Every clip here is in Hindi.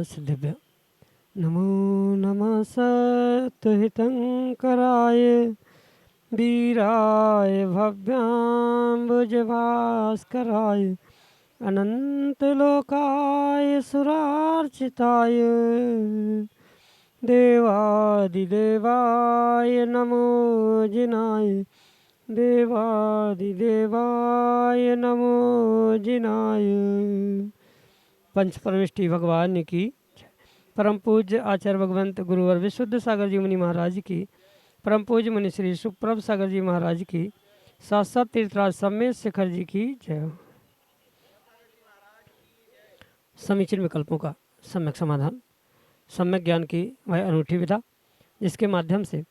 सिद्धिभ्य नमो नमः सत्तुहितंकराय वीराय भव्याम्बुजभास्कराय अनंतलोकाय सुरार्चिताय देवादिदेवाय नमो जिनाय देवादिदेवाय नमो जिनाय। पंच परमेष्टि भगवान की परम पूज्य आचार्य भगवंत गुरुवर विशुद्ध सागर जी मुनि महाराज की, परम पूज्य मुनि श्री सुप्रभ सागर जी महाराज की, साथ साथ तीर्थराज सम्मेत शेखर जी की जय हो। समीचीन विकल्पों का सम्यक समाधान, सम्यक ज्ञान की वह अनूठी विधा जिसके माध्यम से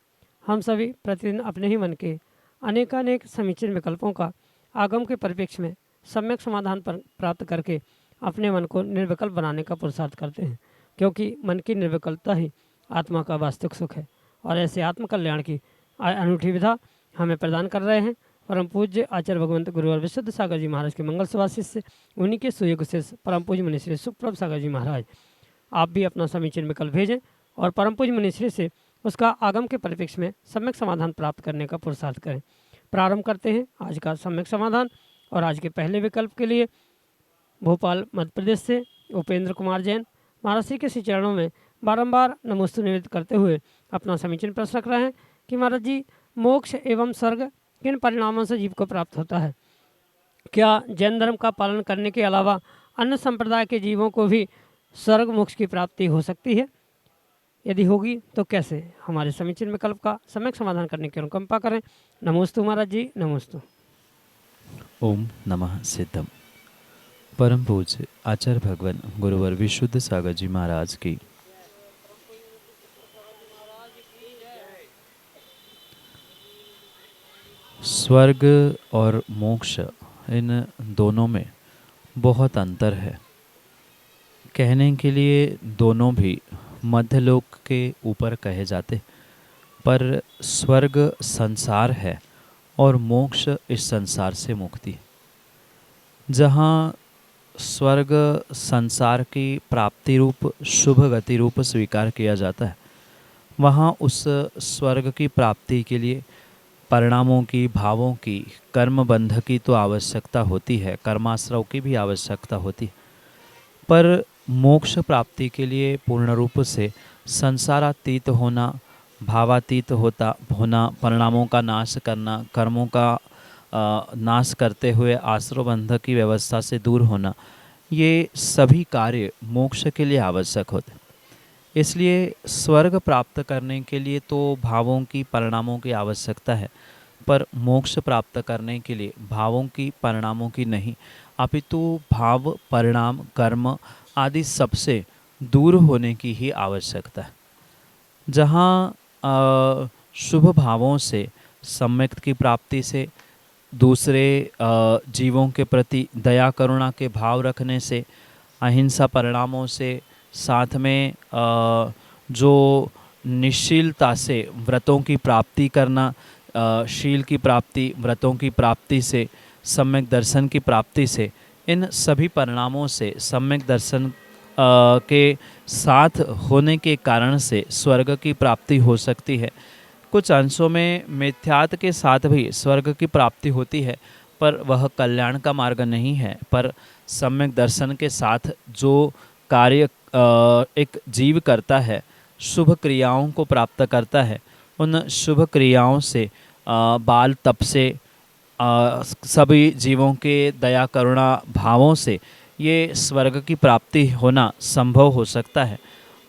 हम सभी प्रतिदिन अपने ही मन के अनेकानेक समीचीन विकल्पों का आगम के परिप्रेक्ष्य में सम्यक समाधान पर प्राप्त करके अपने मन को निर्विकल्प बनाने का पुरुषार्थ करते हैं, क्योंकि मन की निर्विकल्पता ही आत्मा का वास्तविक सुख है। और ऐसे आत्मकल्याण की अनूठी विधा हमें प्रदान कर रहे हैं परम पूज्य आचार्य भगवंत गुरुवर विशुद्ध सागर जी महाराज के मंगल सभा शिष्य, उन्हीं के सुयोग से परम पूज्य मुनिश्री सुप्रभ सागर जी महाराज। आप भी अपना समीचीन विकल्प भेजें और परम पूज्य मुनिश्री से उसका आगम के परिप्रेक्ष्य में सम्यक समाधान प्राप्त करने का पुरुषार्थ करें। प्रारंभ करते हैं आज का सम्यक समाधान। और आज के पहले विकल्प के लिए भोपाल मध्य प्रदेश से उपेंद्र कुमार जैन महाराज श्री के श्री चरणों में बारंबार नमोस्तु निवेदित करते हुए अपना समीचीन प्रश्न रख रहे हैं कि महाराज जी, मोक्ष एवं स्वर्ग किन परिणामों से जीव को प्राप्त होता है? क्या जैन धर्म का पालन करने के अलावा अन्य संप्रदाय के जीवों को भी स्वर्ग मोक्ष की प्राप्ति हो सकती है? यदि होगी तो कैसे? हमारे समीचीन विकल्प का सम्यक समाधान करने की अनुकंपा करें। नमोस्तु महाराज जी, नमोस्तु। ओम नमः सिद्धम। परम पूज्य आचार्य भगवान गुरुवर विशुद्ध सागर जी महाराज की स्वर्ग और मोक्ष, इन दोनों में बहुत अंतर है। कहने के लिए दोनों भी मध्यलोक के ऊपर कहे जाते, पर स्वर्ग संसार है और मोक्ष इस संसार से मुक्ति। जहाँ स्वर्ग संसार की प्राप्ति रूप शुभ गति रूप स्वीकार किया जाता है, वहाँ उस स्वर्ग की प्राप्ति के लिए परिणामों की, भावों की, कर्म बंध की तो आवश्यकता होती है, कर्माश्रव की भी आवश्यकता होती है। पर मोक्ष प्राप्ति के लिए पूर्ण रूप से संसारातीत होना, भावातीत होना, परिणामों का नाश करना, कर्मों का नाश करते हुए आश्रव बंध की व्यवस्था से दूर होना, ये सभी कार्य मोक्ष के लिए आवश्यक होते। इसलिए स्वर्ग प्राप्त करने के लिए तो भावों की, परिणामों की आवश्यकता है, पर मोक्ष प्राप्त करने के लिए भावों की, परिणामों की नहीं, अपितु भाव, परिणाम, कर्म आदि सबसे दूर होने की ही आवश्यकता है। जहाँ शुभ भावों से, सम्यक की प्राप्ति से, दूसरे जीवों के प्रति दया करुणा के भाव रखने से, अहिंसा परिणामों से, साथ में जो निश्चलता से व्रतों की प्राप्ति करना, शील की प्राप्ति, व्रतों की प्राप्ति से, सम्यक दर्शन की प्राप्ति से, इन सभी परिणामों से सम्यक दर्शन के साथ होने के कारण से स्वर्ग की प्राप्ति हो सकती है। कुछ अंशों में मिथ्यात्व के साथ भी स्वर्ग की प्राप्ति होती है, पर वह कल्याण का मार्ग नहीं है। पर सम्यक दर्शन के साथ जो कार्य एक जीव करता है, शुभ क्रियाओं को प्राप्त करता है, उन शुभ क्रियाओं से, बाल तप से, सभी जीवों के दया करुणा भावों से ये स्वर्ग की प्राप्ति होना संभव हो सकता है।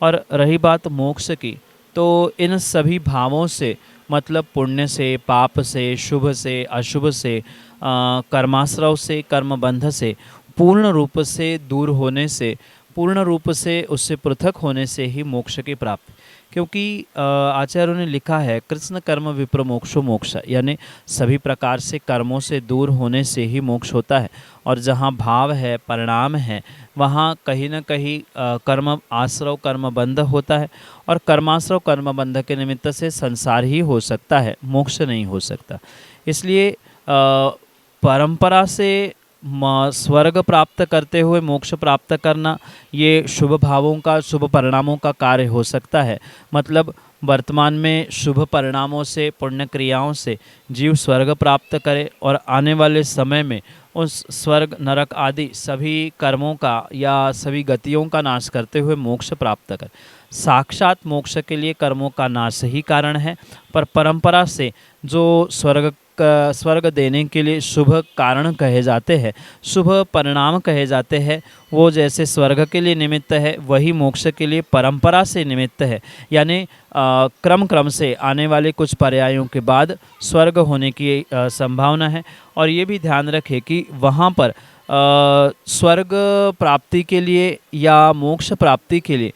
और रही बात मोक्ष की, तो इन सभी भावों से, मतलब पुण्य से, पाप से, शुभ से, अशुभ से, कर्माश्रव से, कर्मबंध से पूर्ण रूप से दूर होने से, पूर्ण रूप से उससे पृथक होने से ही मोक्ष की प्राप्ति। क्योंकि आचार्यों ने लिखा है, कृष्ण कर्म विप्र मोक्षो मोक्ष, यानी सभी प्रकार से कर्मों से दूर होने से ही मोक्ष होता है। और जहाँ भाव है, परिणाम है, वहाँ कहीं न कहीं कर्म आश्रव, कर्मबंध होता है, और कर्माश्रव, कर्मबंध के निमित्त से संसार ही हो सकता है, मोक्ष नहीं हो सकता। इसलिए परंपरा से स्वर्ग प्राप्त करते हुए मोक्ष प्राप्त करना ये शुभ भावों का, शुभ परिणामों का कार्य हो सकता है। मतलब वर्तमान में शुभ परिणामों से, पुण्य क्रियाओं से जीव स्वर्ग प्राप्त करे और आने वाले समय में उस स्वर्ग नरक आदि सभी कर्मों का या सभी गतियों का नाश करते हुए मोक्ष प्राप्त करे। साक्षात मोक्ष के लिए कर्मों का नाश ही कारण है, पर परंपरा से जो स्वर्ग देने के लिए शुभ कारण कहे जाते हैं, शुभ परिणाम कहे जाते हैं, वो जैसे स्वर्ग के लिए निमित्त है वही मोक्ष के लिए परंपरा से निमित्त है। यानी क्रम क्रम से आने वाले कुछ पर्यायों के बाद स्वर्ग होने की संभावना है। और ये भी ध्यान रखें कि वहाँ पर स्वर्ग प्राप्ति के लिए या मोक्ष प्राप्ति के लिए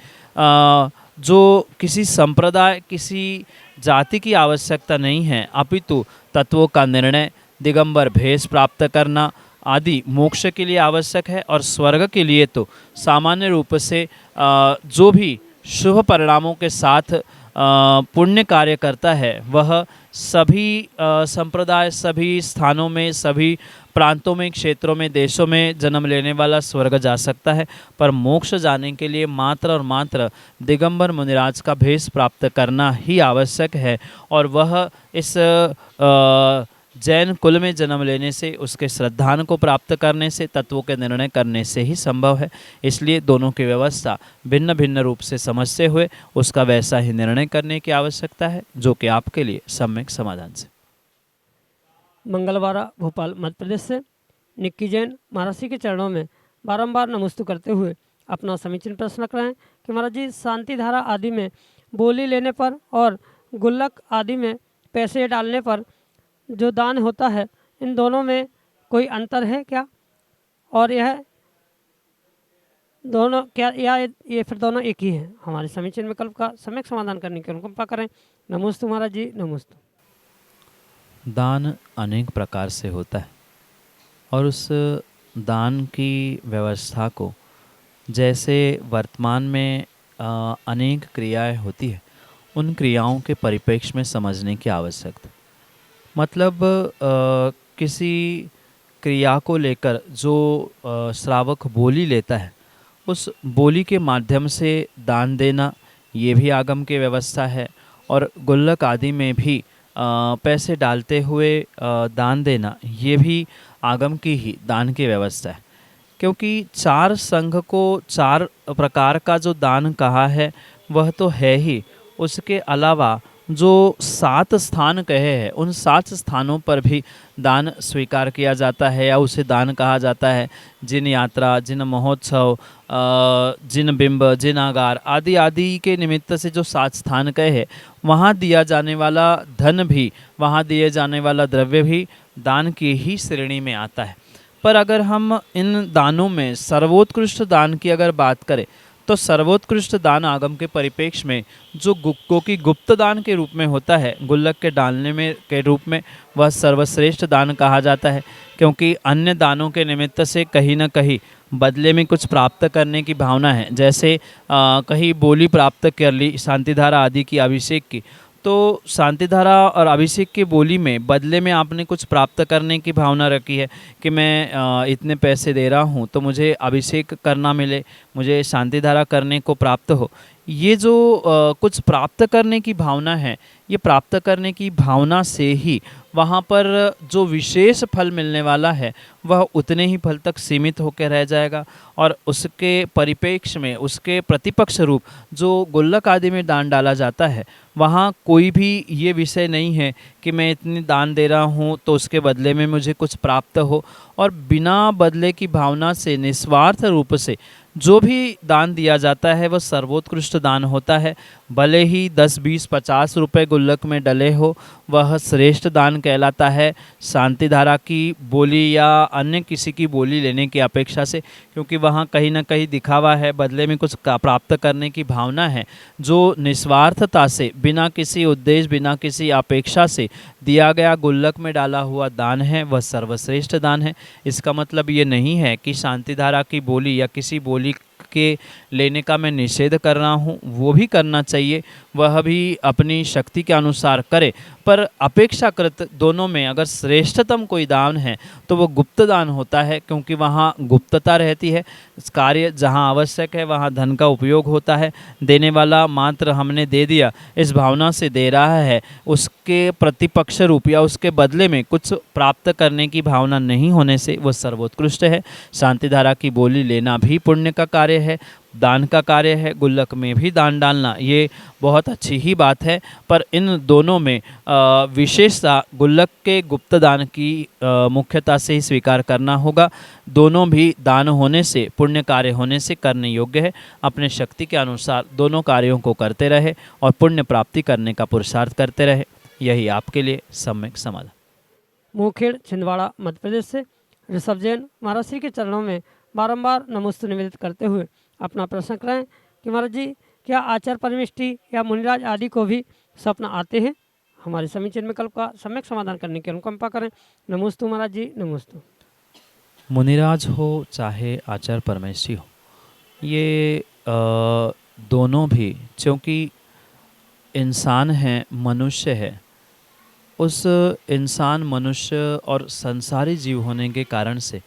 जो किसी संप्रदाय, किसी जाति की आवश्यकता नहीं है, अपितु तत्वों का निर्णय, दिगंबर भेष प्राप्त करना आदि मोक्ष के लिए आवश्यक है। और स्वर्ग के लिए तो सामान्य रूप से जो भी शुभ परिणामों के साथ पुण्य कार्य करता है वह सभी संप्रदाय, सभी स्थानों में, सभी प्रांतों में, क्षेत्रों में, देशों में जन्म लेने वाला स्वर्ग जा सकता है। पर मोक्ष जाने के लिए मात्र और मात्र दिगंबर मुनिराज का भेष प्राप्त करना ही आवश्यक है। और वह इस जैन कुल में जन्म लेने से, उसके श्रद्धान को प्राप्त करने से, तत्वों के निर्णय करने से ही संभव है। इसलिए दोनों की व्यवस्था भिन्न भिन्न रूप से समझते हुए उसका वैसा ही निर्णय करने की आवश्यकता है जो कि आपके लिए सम्यक समाधान से। मंगलवारा भोपाल मध्य प्रदेश से निक्की जैन महाराज के चरणों में बारंबार नमस्तु करते हुए अपना समीचीन प्रश्न कराएं कि महाराज जी, शांति धारा आदि में बोली लेने पर और गुल्लक आदि में पैसे डालने पर जो दान होता है, इन दोनों में कोई अंतर है क्या? और यह दोनों क्या, या ये फिर दोनों एक ही हैं? हमारे समीचीन विकल्प का सम्यक समाधान करने की अनुकंपा करें। नमोस्तु महाराज जी, नमोस्तु। दान अनेक प्रकार से होता है और उस दान की व्यवस्था को जैसे वर्तमान में अनेक क्रियाएं होती है, उन क्रियाओं के परिप्रेक्ष्य में समझने की आवश्यकता। मतलब किसी क्रिया को लेकर जो श्रावक बोली लेता है, उस बोली के माध्यम से दान देना ये भी आगम की व्यवस्था है। और गुल्लक आदि में भी पैसे डालते हुए दान देना ये भी आगम की ही दान की व्यवस्था है। क्योंकि चार संघ को चार प्रकार का जो दान कहा है वह तो है ही, उसके अलावा जो 7 स्थान कहे हैं उन 7 स्थानों पर भी दान स्वीकार किया जाता है या उसे दान कहा जाता है। जिन यात्रा, जिन महोत्सव, जिन बिंब, जिन आगार आदि आदि के निमित्त से जो 7 स्थान कहे हैं, वहाँ दिया जाने वाला धन भी, वहाँ दिए जाने वाला द्रव्य भी दान की ही श्रेणी में आता है। पर अगर हम इन दानों में सर्वोत्कृष्ट दान की अगर बात करें तो सर्वोत्कृष्ट दान आगम के परिप्रेक्ष्य में जो की गुप्त दान के रूप में होता है, गुल्लक के डालने में के रूप में, वह सर्वश्रेष्ठ दान कहा जाता है। क्योंकि अन्य दानों के निमित्त से कहीं न कहीं बदले में कुछ प्राप्त करने की भावना है। जैसे कहीं बोली प्राप्त कर ली शांतिधारा आदि की, अभिषेक की, तो शांतिधारा और अभिषेक की बोली में बदले में आपने कुछ प्राप्त करने की भावना रखी है कि मैं इतने पैसे दे रहा हूँ तो मुझे अभिषेक करना मिले, मुझे शांतिधारा करने को प्राप्त हो। ये जो कुछ प्राप्त करने की भावना है, ये प्राप्त करने की भावना से ही वहाँ पर जो विशेष फल मिलने वाला है वह उतने ही फल तक सीमित होकर रह जाएगा। और उसके परिप्रेक्ष्य में, उसके प्रतिपक्ष रूप जो गुल्लक आदि में दान डाला जाता है, वहाँ कोई भी ये विषय नहीं है कि मैं इतनी दान दे रहा हूँ तो उसके बदले में मुझे कुछ प्राप्त हो। और बिना बदले की भावना से निस्वार्थ रूप से जो भी दान दिया जाता है वह सर्वोत्कृष्ट दान होता है। भले ही 10, 20, 50 रुपये गुल्लक में डले हो, वह श्रेष्ठ दान कहलाता है शांतिधारा की बोली या अन्य किसी की बोली लेने की अपेक्षा से। क्योंकि वहाँ कहीं ना कहीं दिखावा है, बदले में कुछ प्राप्त करने की भावना है। जो निस्वार्थता से, बिना किसी उद्देश्य, बिना किसी अपेक्षा से दिया गया गुल्लक में डाला हुआ दान है, वह सर्वश्रेष्ठ दान है। इसका मतलब ये नहीं है कि शांतिधारा की बोली या किसी बोली के लेने का मैं निषेध कर रहा हूँ, वो भी करना चाहिए, वह भी अपनी शक्ति के अनुसार करे। पर अपेक्षाकृत दोनों में अगर श्रेष्ठतम कोई दान है तो वो गुप्त दान होता है, क्योंकि वहाँ गुप्तता रहती है। कार्य जहाँ आवश्यक है वहाँ धन का उपयोग होता है। देने वाला मात्र हमने दे दिया इस भावना से दे रहा है, उसके प्रतिपक्ष रूप या उसके बदले में कुछ प्राप्त करने की भावना नहीं होने से वह सर्वोत्कृष्ट है। शांति धारा की बोली लेना भी पुण्य का कार्य है, दान का कार्य है। गुल्लक में भी दान डालना ये बहुत अच्छी ही बात है, पर इन दोनों में विशेषता गुल्लक के गुप्त दान की मुख्यता से ही स्वीकार करना होगा। दोनों भी दान होने से, पुण्य कार्य होने से करने योग्य है। अपने शक्ति के अनुसार दोनों कार्यों को करते रहे और पुण्य प्राप्ति करने का पुरुषार्थ करते रहे, यही आपके लिए सम्यक समाधान। मुखेड़ छिंदवाड़ा मध्य प्रदेश से ऋषभ जैन महाराज श्री के चरणों में बारंबार नमोस्तु निवेदित करते हुए अपना प्रश्न करें कि महाराज जी, क्या आचार्य परमेष्टि या मुनिराज आदि को भी स्वप्न आते हैं? हमारे समीचीन विकल्प का सम्यक समाधान करने की अनुकंपा करें। नमोस्तु महाराज जी, नमोस्तु। मुनिराज हो चाहे आचार्य परमेष्टि हो, ये दोनों भी क्योंकि इंसान है, मनुष्य है, उस इंसान, मनुष्य और संसारी जीव होने के कारण से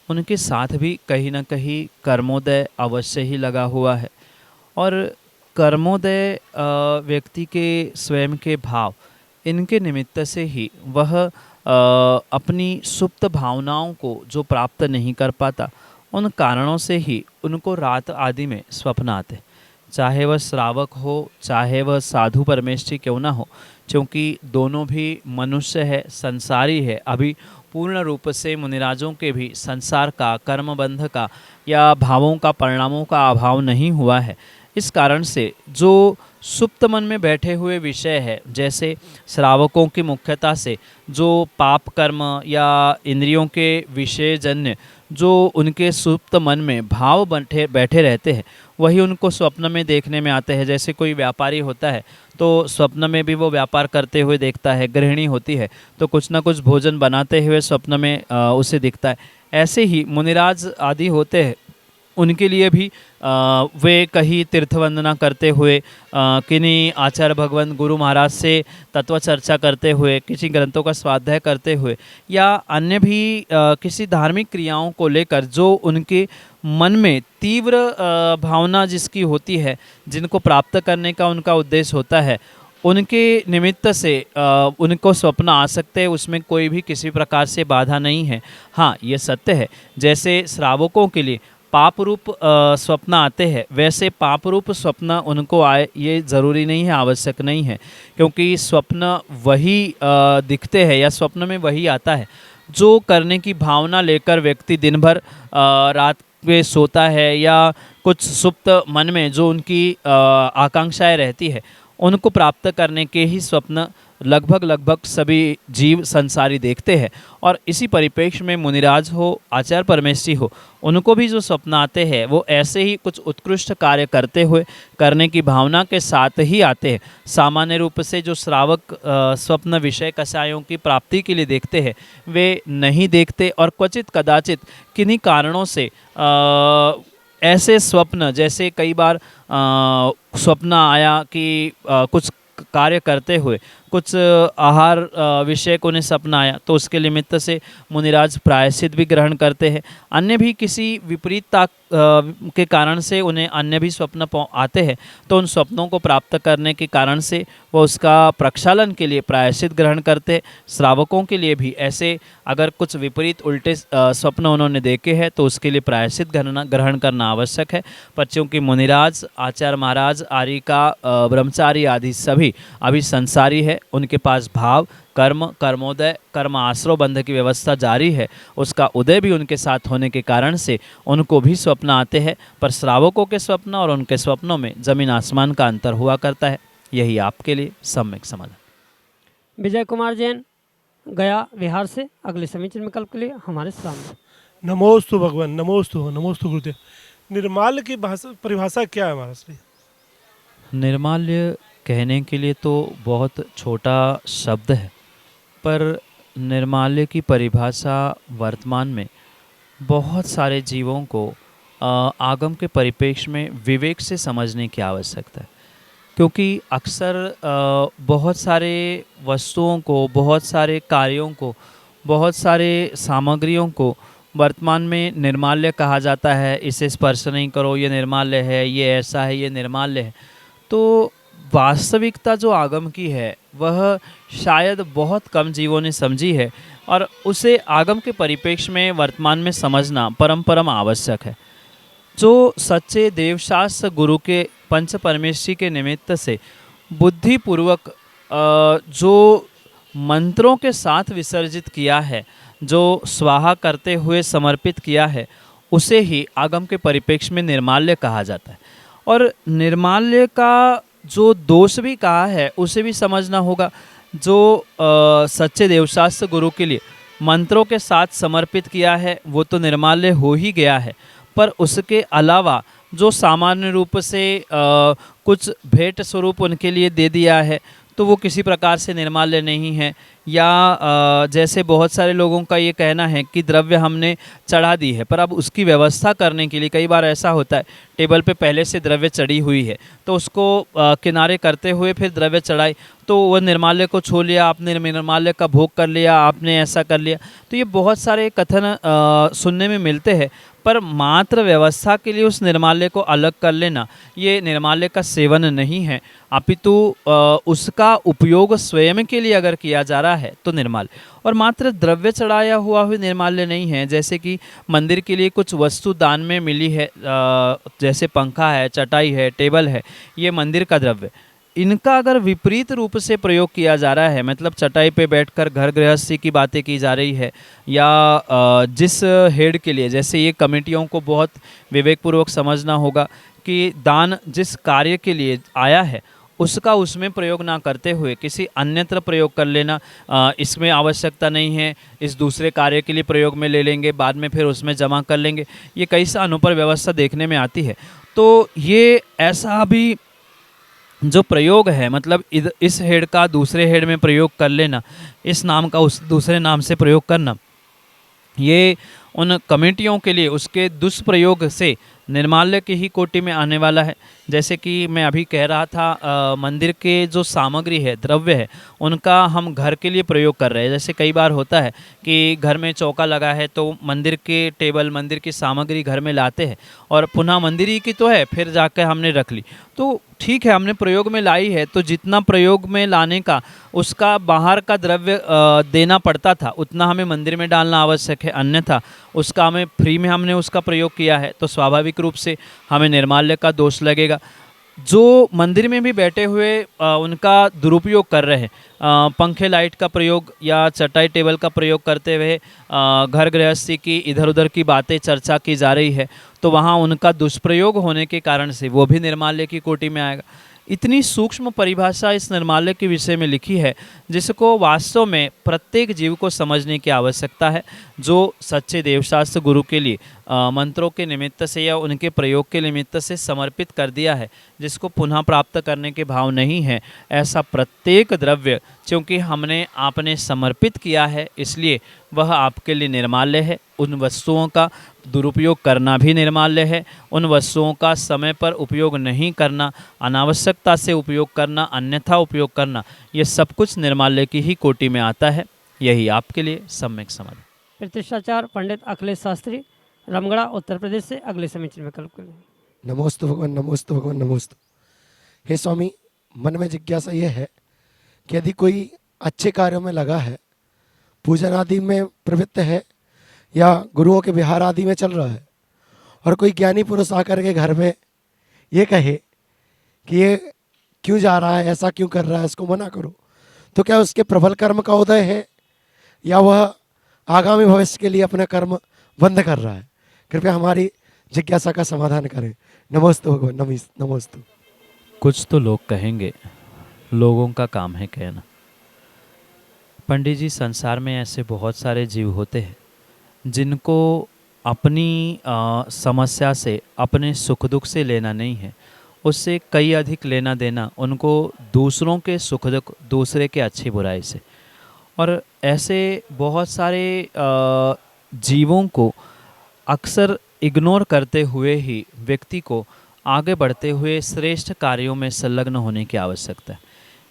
उनके साथ भी कहीं ना कहीं कर्मोदय अवश्य ही लगा हुआ है। और कर्मोदय व्यक्ति के स्वयं के भाव, इनके निमित्त से ही वह अपनी सुप्त भावनाओं को जो प्राप्त नहीं कर पाता, उन कारणों से ही उनको रात आदि में स्वप्न आते, चाहे वह श्रावक हो चाहे वह साधु परमेष्ठी क्यों ना हो, क्योंकि दोनों भी मनुष्य है, संसारी है। अभी पूर्ण रूप से मुनिराजों के भी संसार का, कर्मबंध का या भावों का, परिणामों का अभाव नहीं हुआ है। इस कारण से जो सुप्त मन में बैठे हुए विषय है, जैसे श्रावकों की मुख्यता से जो पाप कर्म या इंद्रियों के विषयजन्य जो उनके सुप्त मन में भाव बैठे रहते हैं, वही उनको स्वप्न में देखने में आते हैं। जैसे कोई व्यापारी होता है तो स्वप्न में भी वो व्यापार करते हुए देखता है, गृहिणी होती है तो कुछ ना कुछ भोजन बनाते हुए स्वप्न में उसे दिखता है। ऐसे ही मुनिराज आदि होते हैं, उनके लिए भी वे कहीं तीर्थ वंदना करते हुए, किन्हीं आचार्य भगवान गुरु महाराज से तत्व चर्चा करते हुए, किसी ग्रंथों का स्वाध्याय करते हुए या अन्य भी किसी धार्मिक क्रियाओं को लेकर जो उनके मन में तीव्र भावना जिसकी होती है, जिनको प्राप्त करने का उनका उद्देश्य होता है, उनके निमित्त से उनको स्वप्न आ सकते हैं। उसमें कोई भी किसी प्रकार से बाधा नहीं है। हाँ, ये सत्य है, जैसे श्रावकों के लिए पाप रूप स्वप्न आते हैं, वैसे पाप रूप स्वप्न उनको आए ये ज़रूरी नहीं है, आवश्यक नहीं है, क्योंकि स्वप्न वही दिखते हैं या स्वप्न में वही आता है जो करने की भावना लेकर व्यक्ति दिन भर रात में सोता है या कुछ सुप्त मन में जो उनकी आकांक्षाएं रहती है, उनको प्राप्त करने के ही स्वप्न लगभग सभी जीव संसारी देखते हैं। और इसी परिप्रेक्ष्य में मुनिराज हो, आचार्य परमेष्ठी हो, उनको भी जो स्वप्न आते हैं वो ऐसे ही कुछ उत्कृष्ट कार्य करते हुए, करने की भावना के साथ ही आते हैं। सामान्य रूप से जो श्रावक स्वप्न विषय कषायों की प्राप्ति के लिए देखते हैं, वे नहीं देखते और क्वचित कदाचित किन्हीं कारणों से ऐसे स्वप्न, जैसे कई बार स्वप्न आया कि कुछ कार्य करते हुए कुछ आहार विषय को उन्हें सपना आया, तो उसके निमित्त से मुनिराज प्रायश्चित भी ग्रहण करते हैं। अन्य भी किसी विपरीतता के कारण से उन्हें अन्य भी स्वप्न आते हैं, तो उन स्वप्नों को प्राप्त करने के कारण से वो उसका प्रक्षालन के लिए प्रायश्चित ग्रहण करते हैं। श्रावकों के लिए भी ऐसे अगर कुछ विपरीत उल्टे स्वप्न उन्होंने देखे हैं तो उसके लिए प्रायश्चित ग्रहण करना आवश्यक है। पर चूँकि मुनिराज, आचार्य महाराज, आर्यिका, ब्रह्मचारी आदि सभी अभी संसारी है, उनके पास भाव, कर्म, कर्मोदय, कर्म आश्रव बंध की व्यवस्था जारी है, उसका उदय भी उनके साथ होने के कारण से उनको भी स्वप्न आते हैं। पर श्रावकों के स्वप्न और उनके स्वप्नों में जमीन आसमान का अंतर हुआ करता है। यही आपके लिए सम्यक समाधान। विजय कुमार जैन गया बिहार से अगले समीचीन विकल्प के लिए हमारे सामने। नमोस्तु भगवान, नमोस्तु, नमोस्तु गुरुदेव। निर्माल्य की परिभाषा क्या है महाराज? निर्माल्य कहने के लिए तो बहुत छोटा शब्द है, पर निर्माल्य की परिभाषा वर्तमान में बहुत सारे जीवों को आगम के परिप्रेक्ष्य में विवेक से समझने की आवश्यकता है, क्योंकि अक्सर बहुत सारे वस्तुओं को, बहुत सारे कार्यों को, बहुत सारे सामग्रियों को वर्तमान में निर्माल्य कहा जाता है। इसे स्पर्श नहीं करो, ये निर्माल्य है, ये ऐसा है, ये निर्माल्य है। तो वास्तविकता जो आगम की है वह शायद बहुत कम जीवों ने समझी है, और उसे आगम के परिप्रेक्ष्य में वर्तमान में समझना परम आवश्यक है। जो सच्चे देवशास्त्र गुरु के पंच परमेश्वरी के निमित्त से बुद्धिपूर्वक जो मंत्रों के साथ विसर्जित किया है, जो स्वाहा करते हुए समर्पित किया है, उसे ही आगम के परिप्रेक्ष्य में निर्माल्य कहा जाता है। और निर्माल्य का जो दोष भी कहा है उसे भी समझना होगा। जो सच्चे देवशास्त्र गुरु के लिए मंत्रों के साथ समर्पित किया है वो तो निर्माल्य हो ही गया है, पर उसके अलावा जो सामान्य रूप से कुछ भेंट स्वरूप उनके लिए दे दिया है तो वो किसी प्रकार से निर्माल्य नहीं है। या जैसे बहुत सारे लोगों का ये कहना है कि द्रव्य हमने चढ़ा दी है, पर अब उसकी व्यवस्था करने के लिए कई बार ऐसा होता है टेबल पे पहले से द्रव्य चढ़ी हुई है तो उसको किनारे करते हुए फिर द्रव्य चढ़ाई, तो वह निर्माल्य को छू लिया, आपने निर्माल्य का भोग कर लिया, आपने ऐसा कर लिया। तो ये बहुत सारे कथन सुनने में मिलते हैं, पर मात्र व्यवस्था के लिए उस निर्माल्य को अलग कर लेना ये निर्माल्य का सेवन नहीं है, अपितु उसका उपयोग स्वयं के लिए अगर किया जा रहा है तो निर्माल्य। और मात्र द्रव्य चढ़ाया हुआ भी निर्माल्य नहीं है। जैसे कि मंदिर के लिए कुछ वस्तु दान में मिली है, जैसे पंखा है, चटाई है, टेबल है, ये मंदिर का द्रव्य। इनका अगर विपरीत रूप से प्रयोग किया जा रहा है, मतलब चटाई पे बैठकर घर गृहस्थी की बातें की जा रही है, या जिस हेड के लिए, जैसे ये कमेटियों को बहुत विवेकपूर्वक समझना होगा कि दान जिस कार्य के लिए आया है उसका उसमें प्रयोग ना करते हुए किसी अन्यत्र प्रयोग कर लेना, इसमें आवश्यकता नहीं है, इस दूसरे कार्य के लिए प्रयोग में ले लेंगे, बाद में फिर उसमें जमा कर लेंगे, ये कई सा अनुपर व्यवस्था देखने में आती है। तो ये ऐसा भी जो प्रयोग है, मतलब इस हेड का दूसरे हेड में प्रयोग कर लेना, इस नाम का उस दूसरे नाम से प्रयोग करना, ये उन कमेटियों के लिए उसके दुष्प्रयोग से निर्माल्य की ही कोटि में आने वाला है। जैसे कि मैं अभी कह रहा था, मंदिर के जो सामग्री है, द्रव्य है, उनका हम घर के लिए प्रयोग कर रहे हैं। जैसे कई बार होता है कि घर में चौका लगा है तो मंदिर के टेबल, मंदिर की सामग्री घर में लाते हैं और पुनः मंदिर ही की तो है, फिर जाकर हमने रख ली, तो ठीक है हमने प्रयोग में लाई है, तो जितना प्रयोग में लाने का उसका बाहर का द्रव्य देना पड़ता था उतना हमें मंदिर में डालना आवश्यक है, अन्यथा उसका हमें फ्री में हमने उसका प्रयोग किया है तो स्वाभाविक रूप से हमें निर्माल्य का दोष लगेगा। जो मंदिर में भी बैठे हुए उनका दुरुपयोग कर रहे हैं, पंखे लाइट का प्रयोग या चटाई टेबल का प्रयोग करते हुए घर गृहस्थी की इधर उधर की बातें चर्चा की जा रही है, तो वहाँ उनका दुष्प्रयोग होने के कारण से वो भी निर्माल्य की कोटि में आएगा। इतनी सूक्ष्म परिभाषा इस निर्माल्य के विषय में लिखी है जिसको वास्तव में प्रत्येक जीव को समझने की आवश्यकता है। जो सच्चे देवशास्त्र गुरु के लिए मंत्रों के निमित्त से या उनके प्रयोग के निमित्त से समर्पित कर दिया है, जिसको पुनः प्राप्त करने के भाव नहीं है, ऐसा प्रत्येक द्रव्य क्योंकि हमने आपने समर्पित किया है इसलिए वह आपके लिए निर्माल्य है। उन वस्तुओं का दुरुपयोग करना भी निर्माल्य है। उन वस्तुओं का समय पर उपयोग नहीं करना, अनावश्यकता से उपयोग करना, अन्यथा उपयोग करना, ये सब कुछ निर्माल्य की ही कोटि में आता है। यही आपके लिए सम्यक समाधान। प्रतिष्ठाचार्य पंडित अखिलेश शास्त्री, रामगढ़, उत्तर प्रदेश से अगले समीचीन विकल्प के लिए। नमोस्तु भगवान, नमोस्तु भगवान, नमोस्तु। हे स्वामी, मन में जिज्ञासा ये है कि यदि कोई अच्छे कार्यों में लगा है, पूजन आदि में प्रवृत्त है या गुरुओं के विहार आदि में चल रहा है, और कोई ज्ञानी पुरुष आकर के घर में ये कहे कि ये क्यों जा रहा है, ऐसा क्यों कर रहा है, इसको मना करो, तो क्या उसके प्रबल कर्म का उदय है या वह आगामी भविष्य के लिए अपना कर्म बंद कर रहा है? कृपया हमारी जिज्ञासा का समाधान करें। नमोस्तु भगवान, नमोस्तु। कुछ तो लोग कहेंगे, लोगों का काम है कहना। पंडित जी, संसार में ऐसे बहुत सारे जीव होते हैं जिनको अपनी समस्या से, अपने सुख दुख से लेना नहीं है, उससे कई अधिक लेना देना उनको दूसरों के सुख दुख, दूसरे के अच्छी बुराई से। और ऐसे बहुत सारे जीवों को अक्सर इग्नोर करते हुए ही व्यक्ति को आगे बढ़ते हुए श्रेष्ठ कार्यों में संलग्न होने की आवश्यकता है।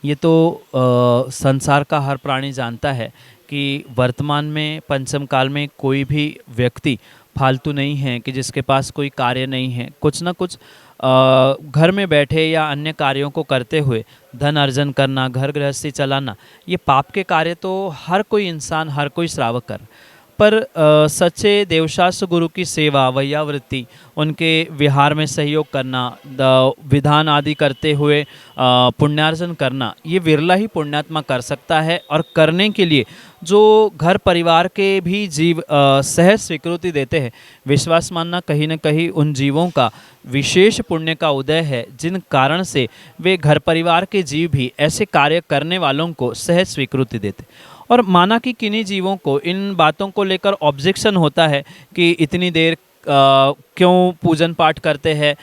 ये तो संसार का हर प्राणी जानता है कि वर्तमान में पंचम काल में कोई भी व्यक्ति फालतू नहीं है कि जिसके पास कोई कार्य नहीं है। कुछ ना कुछ घर में बैठे या अन्य कार्यों को करते हुए धन अर्जन करना, घर गृहस्थी चलाना, ये पाप के कार्य तो हर कोई इंसान, हर कोई श्रावक कर। पर सच्चे देवशास्त्र गुरु की सेवा, वैयावृत्ति, उनके विहार में सहयोग करना, विधान आदि करते हुए पुण्यार्जन करना, ये विरला ही पुण्यात्मा कर सकता है। और करने के लिए जो घर परिवार के भी जीव सहज स्वीकृति देते हैं, विश्वास मानना कहीं न कहीं उन जीवों का विशेष पुण्य का उदय है, जिन कारण से वे घर परिवार के जीव भी ऐसे कार्य करने वालों को सहज स्वीकृति देते। और माना कि किन्हीं जीवों को इन बातों को लेकर ऑब्जेक्शन होता है कि इतनी देर क्यों पूजन पाठ करते हैं,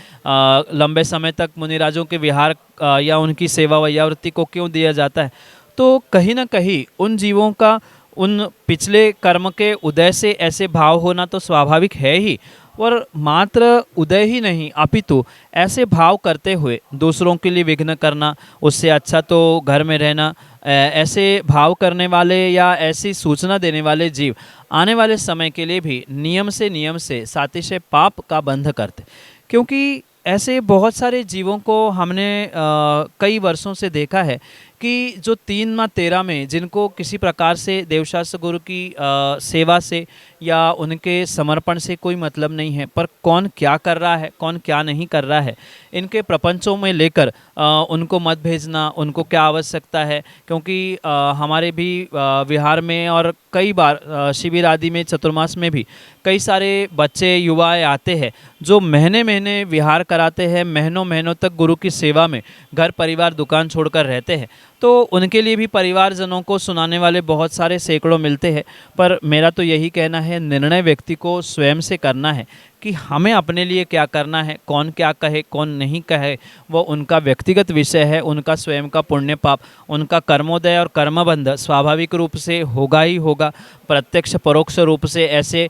लंबे समय तक मुनिराजों के विहार या उनकी सेवा वैयावृत्ति को क्यों दिया जाता है। तो कहीं ना कहीं उन जीवों का उन पिछले कर्म के उदय से ऐसे भाव होना तो स्वाभाविक है ही, और मात्र उदय ही नहीं अपितु ऐसे भाव करते हुए दूसरों के लिए विघ्न करना, उससे अच्छा तो घर में रहना, ऐसे भाव करने वाले या ऐसी सूचना देने वाले जीव आने वाले समय के लिए भी नियम से सातिशय पाप का बंध करते। क्योंकि ऐसे बहुत सारे जीवों को हमने कई वर्षों से देखा है कि जो 3 माह 13 में जिनको किसी प्रकार से देवशास्त्र गुरु की सेवा से या उनके समर्पण से कोई मतलब नहीं है, पर कौन क्या कर रहा है, कौन क्या नहीं कर रहा है, इनके प्रपंचों में लेकर उनको मत भेजना, उनको क्या आवश्यकता है। क्योंकि हमारे भी विहार में और कई बार शिविर आदि में चतुर्मास में भी कई सारे बच्चे युवाएं आते हैं जो महीने महीने विहार कराते हैं, महीनों तक गुरु की सेवा में घर परिवार दुकान छोड़कर रहते हैं। तो उनके लिए भी परिवारजनों को सुनाने वाले बहुत सारे सैकड़ों मिलते हैं। पर मेरा तो यही कहना है, निर्णय व्यक्ति को स्वयं से करना है कि हमें अपने लिए क्या करना है। कौन क्या कहे कौन नहीं कहे वो उनका व्यक्तिगत विषय है, उनका स्वयं का पुण्य पाप, उनका कर्मोदय और कर्मबंध स्वाभाविक रूप से होगा ही होगा। प्रत्यक्ष परोक्ष रूप से ऐसे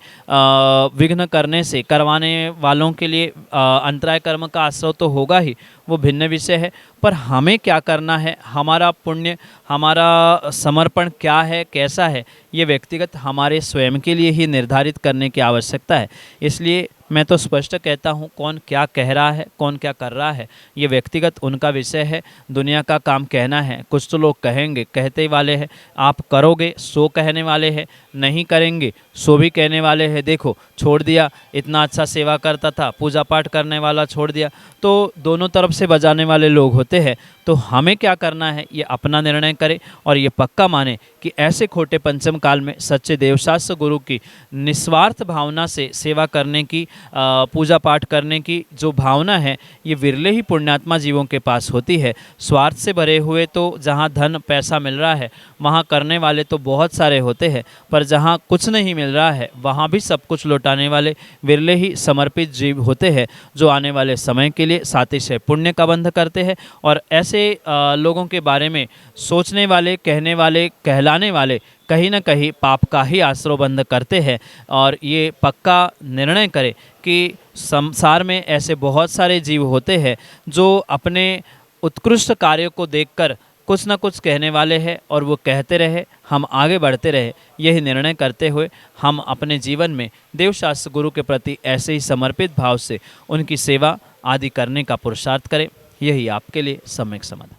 विघ्न करने से करवाने वालों के लिए अंतराय कर्म का आश्रय तो होगा ही, वो भिन्न विषय है। पर हमें क्या करना है, हमारा पुण्य, हमारा समर्पण क्या है, कैसा है, ये व्यक्तिगत हमारे स्वयं के लिए ही निर्धारित करने की आवश्यकता है। इसलिए मैं तो स्पष्ट कहता हूँ, कौन क्या कह रहा है, कौन क्या कर रहा है, ये व्यक्तिगत उनका विषय है। दुनिया का काम कहना है। कुछ तो लोग कहेंगे, कहते ही वाले हैं। आप करोगे सो कहने वाले हैं, नहीं करेंगे सो भी कहने वाले हैं। देखो छोड़ दिया, इतना अच्छा सेवा करता था, पूजा पाठ करने वाला छोड़ दिया। तो दोनों तरफ से बजाने वाले लोग होते हैं। तो हमें क्या करना है, ये अपना निर्णय करें और ये पक्का माने कि ऐसे खोटे पंचम काल में सच्चे देवशास्त्र गुरु की निस्वार्थ भावना से सेवा करने की, पूजा पाठ करने की जो भावना है, ये विरले ही पुण्यात्मा जीवों के पास होती है। स्वार्थ से भरे हुए तो जहाँ धन पैसा मिल रहा है वहाँ करने वाले तो बहुत सारे होते हैं, पर जहाँ कुछ नहीं मिल रहा है वहाँ भी सब कुछ लौटाने वाले विरले ही समर्पित जीव होते हैं, जो आने वाले समय के लिए सातिशय पुण्य का बंध करते हैं। और ऐसे लोगों के बारे में सोचने वाले, कहने वाले, कहलाने वाले कहीं ना कहीं पाप का ही आश्रय बंद करते हैं। और ये पक्का निर्णय करें कि संसार में ऐसे बहुत सारे जीव होते हैं जो अपने उत्कृष्ट कार्यों को देखकर कुछ ना कुछ कहने वाले हैं, और वो कहते रहे, हम आगे बढ़ते रहे। यही निर्णय करते हुए हम अपने जीवन में देवशास्त्र गुरु के प्रति ऐसे ही समर्पित भाव से उनकी सेवा आदि करने का पुरुषार्थ करें। यही आपके लिए सम्यक समाधान।